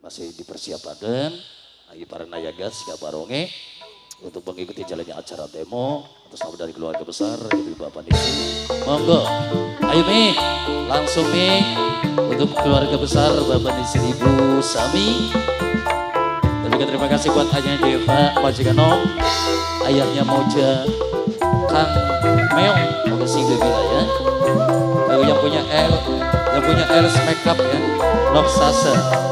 masih dipersiapkan lagi para nayagas kabaronge untuk mengikuti jalannya acara demo atas nama dari keluarga besar Ibu Bapak Nisi. Monggo, ayo Mi, langsung Mi untuk keluarga besar Bapak Nisi Ibu Sami. Dan juga terima kasih buat ayahnya Deva, majikan Om, ayahnya Moja, Kang Meong, moga sing ya. Lalu yang punya Els Makeup ya, Noksasa.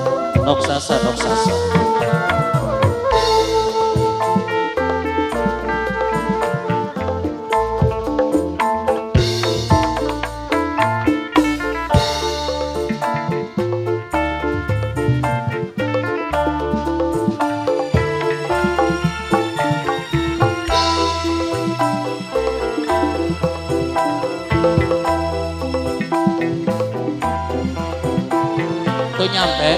Tuh nyampe.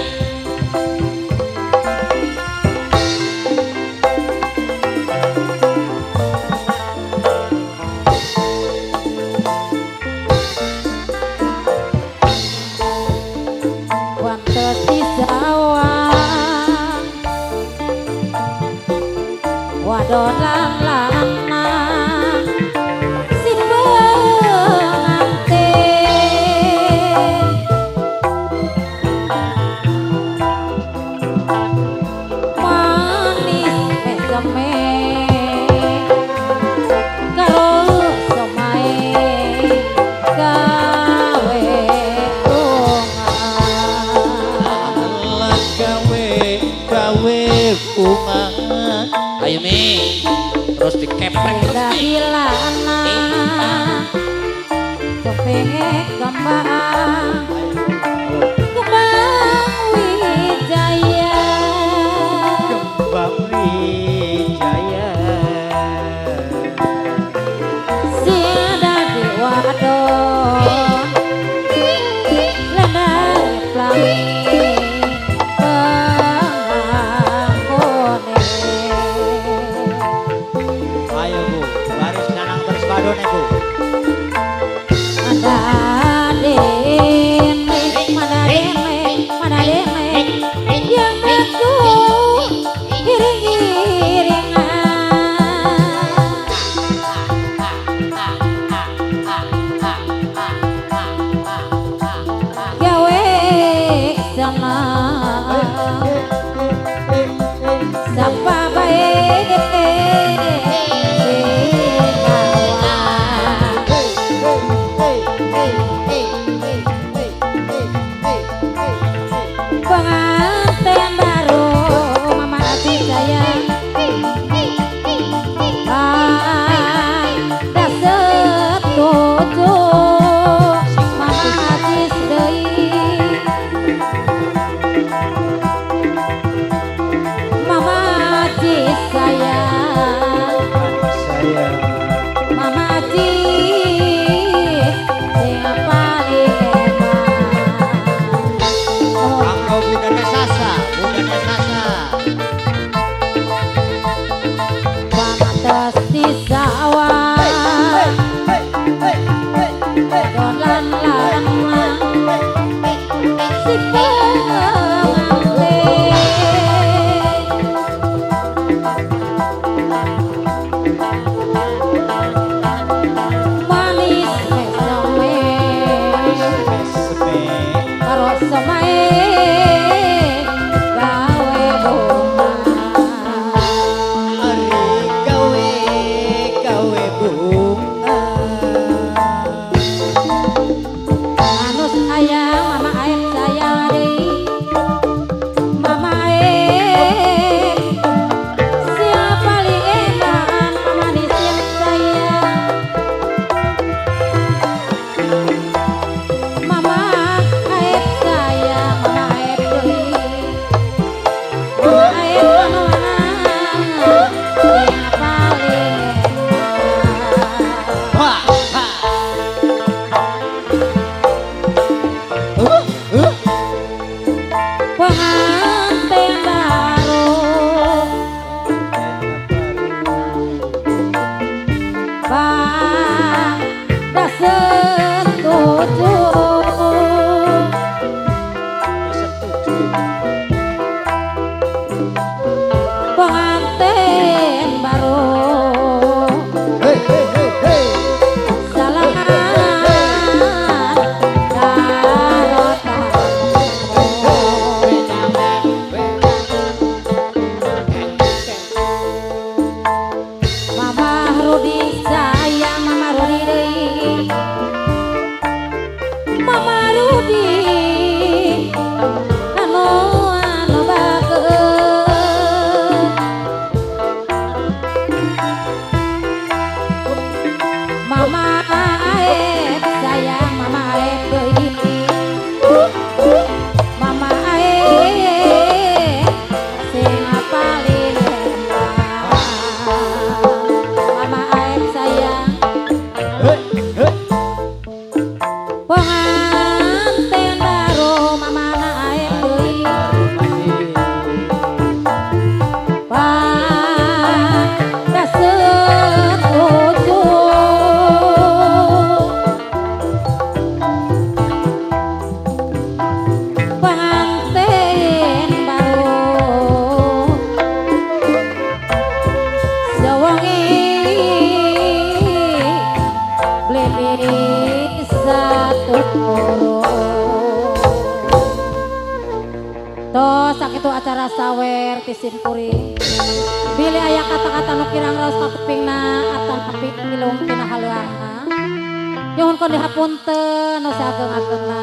Wantes di sawah wadolan lanang si pengantin manis meseme karo somae gawe bunga. Ayo Mi, terus dikeprek terus Mi. Lana kepengek kembang Wijaya Siada di wadon Lendang pelangi Ayo Bu, baris nanang baris badone Bu. Yang aku iring-iringan gawe sama sapa baik pengantin baru Mama Ati sayang dah setuju Mama Ati sedih Mama Ati sayang Mama Ati sing paling Anggo budana sasa. Pantes di sawah dolan lanang si pengantin manis mesome karo somae Toh sakitu acara sawer ti simpuri. Bilih aya kata-kata nu kirang raos ka kupingna atan api milung tina haleuangna. Nyuhun kon dihapunten nu saageng-agengna.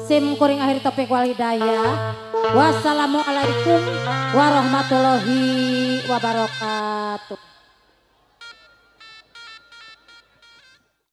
Sim kuring akhir topik wal hidayah. Wassalamualaikum warahmatullahi wabarakatuh.